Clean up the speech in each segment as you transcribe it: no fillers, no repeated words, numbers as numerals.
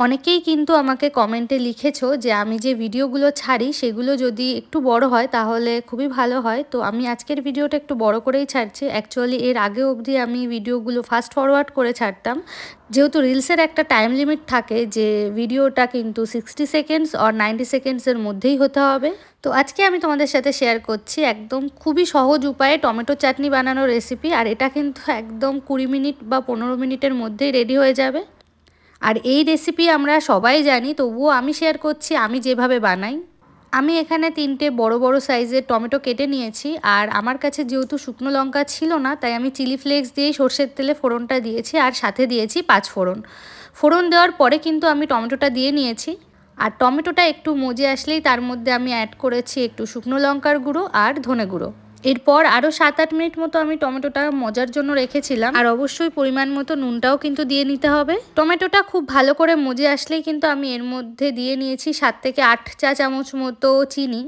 অনেকেই কিন্তু আমাকে কমেন্টে লিখেছো যে আমি যে ভিডিওগুলো ছাড়ি সেগুলো যদি একটু বড় হয় তাহলে খুবই ভালো হয়। তো আমি আজকের ভিডিওটা একটু বড় করেই ছাড়ছি। অ্যাকচুয়ালি এর আগে অবধি আমি ভিডিওগুলো ফাস্ট ফরওয়ার্ড করে ছাড়তাম, যেহেতু রিলসের একটা টাইম লিমিট থাকে যে ভিডিওটা কিন্তু 60 সেকেন্ডস আর 90 সেকেন্ডসের মধ্যেই হতে হবে। তো আজকে আমি তোমাদের সাথে শেয়ার করছি একদম খুবই সহজ উপায়ে টমেটো চাটনি বানানোর রেসিপি। আর এটা কিন্তু একদম 20 মিনিট বা 15 মিনিটের মধ্যেই রেডি হয়ে যাবে। আর এই রেসিপি আমরা সবাই জানি, তবুও আমি শেয়ার করছি আমি যেভাবে বানাই। আমি এখানে 3টে বড় বড় সাইজের টমেটো কেটে নিয়েছি। আর আমার কাছে যেহেতু শুকনো লঙ্কা ছিল না, তাই আমি চিলি ফ্লেক্স দিয়েই সর্ষের তেলে ফোড়নটা দিয়েছি আর সাথে দিয়েছি 5 ফোড়ন। ফোড়ন দেওয়ার পরে কিন্তু আমি টমেটোটা দিয়ে নিয়েছি। আর টমেটোটা একটু মজে আসলেই তার মধ্যে আমি অ্যাড করেছি একটু শুকনো লঙ্কার গুঁড়ো আর ধনে গুঁড়ো। এরপর আরও 7-8 মিনিট মতো আমি টমেটোটা মজার জন্য রেখেছিলাম। আর অবশ্যই পরিমাণ মতো নুনটাও কিন্তু দিয়ে নিতে হবে। টমেটোটা খুব ভালো করে মজে আসলেই কিন্তু আমি এর মধ্যে দিয়ে নিয়েছি 7 থেকে 8 চা চামচ মতো চিনি।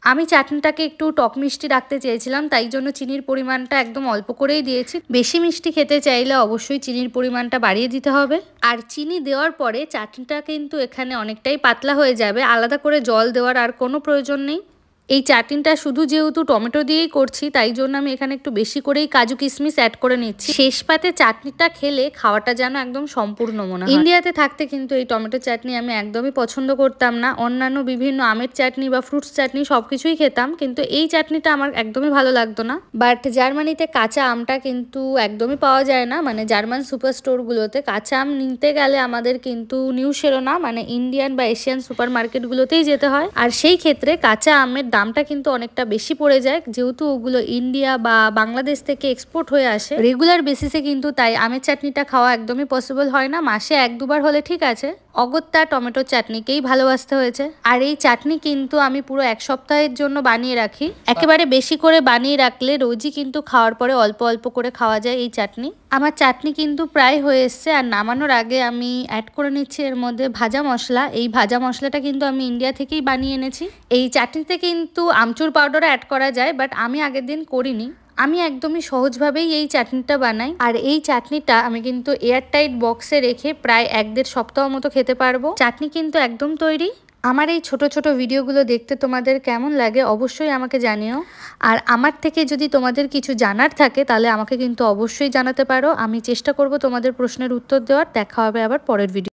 আমি চাটনিটাকে একটু টক মিষ্টি রাখতে চেয়েছিলাম, তাই জন্য চিনির পরিমাণটা একদম অল্প করেই দিয়েছি। বেশি মিষ্টি খেতে চাইলে অবশ্যই চিনির পরিমাণটা বাড়িয়ে দিতে হবে। আর চিনি দেওয়ার পরে চাটনিটা কিন্তু এখানে অনেকটাই পাতলা হয়ে যাবে, আলাদা করে জল দেওয়ার আর কোনো প্রয়োজন নেই। এই চাটনিটা শুধু যেহেতু টমেটো দিয়েই করছি, তাই জন্য আমি এখানে একটু বেশি করেই কাজু কিশমিশ অ্যাড করে নিচ্ছি। শেষ পাতে চাটনিটা খেলে খাওয়াটা যেন একদম সম্পূর্ণ মনে হয়। ইন্ডিয়াতে থাকতে কিন্তু এই টমেটো চাটনি আমি একদমই পছন্দ করতাম না। অন্যান্য বিভিন্ন আমের চাটনি বা ফ্রুটস চাটনি সব কিছুই খেতাম, কিন্তু এই চাটনিটা আমার একদমই ভালো লাগতো না। বাট জার্মানিতে কাঁচা আমটা কিন্তু একদমই পাওয়া যায় না, মানে জার্মান সুপার স্টোরগুলোতে কাঁচা আম নিতে গেলে আমাদের কিন্তু নিউ শেরোনা মানে ইন্ডিয়ান বা এশিয়ান সুপার মার্কেটগুলোতেই যেতে হয়। আর সেই ক্ষেত্রে কাঁচা আমের দামটা কিন্তু অনেকটা বেশি পড়ে যায়, যেহেতু ওগুলো ইন্ডিয়া বা বাংলাদেশ থেকে এক্সপোর্ট হয়ে আসে রেগুলার বেসিসে। কিন্তু তাই আমের চাটনিটা খাওয়া একদমই পসিবল হয় না। মাসে 1-2বার হলে ঠিক আছে। অগত্যা টমেটো চাটনিকেই ভালোবাসতে হয়েছে। আর এই চাটনি কিন্তু আমি পুরো 1 সপ্তাহের জন্য বানিয়ে রাখি। একেবারে বেশি করে বানিয়ে রাখলে রোজই কিন্তু খাওয়ার পরে অল্প অল্প করে খাওয়া যায় এই চাটনি। আমার চাটনি কিন্তু প্রায় হয়ে এসছে। আর নামানোর আগে আমি অ্যাড করে নিচ্ছি এর মধ্যে ভাজা মশলা। এই ভাজা মশলাটা কিন্তু আমি ইন্ডিয়া থেকেই বানিয়ে এনেছি। এই চাটনিতে কিন্তু আমচুর পাউডারও অ্যাড করা যায়, বাট আমি আগের দিন করিনি। আমি একদমই সহজভাবেই এই চাটনিটা বানাই। আর এই চাটনিটা আমি কিন্তু এয়ারটাইট বক্সে রেখে প্রায় 1-1.5 সপ্তাহ মতো খেতে পারবো। চাটনি কিন্তু একদম তৈরি। আমার এই ছোট ছোট ভিডিওগুলো দেখতে তোমাদের কেমন লাগে অবশ্যই আমাকে জানিও। আর আমার থেকে যদি তোমাদের কিছু জানার থাকে তাহলে আমাকে কিন্তু অবশ্যই জানাতে পারো। আমি চেষ্টা করব তোমাদের প্রশ্নের উত্তর দেওয়ার। দেখা হবে আবার পরের ভিডিও।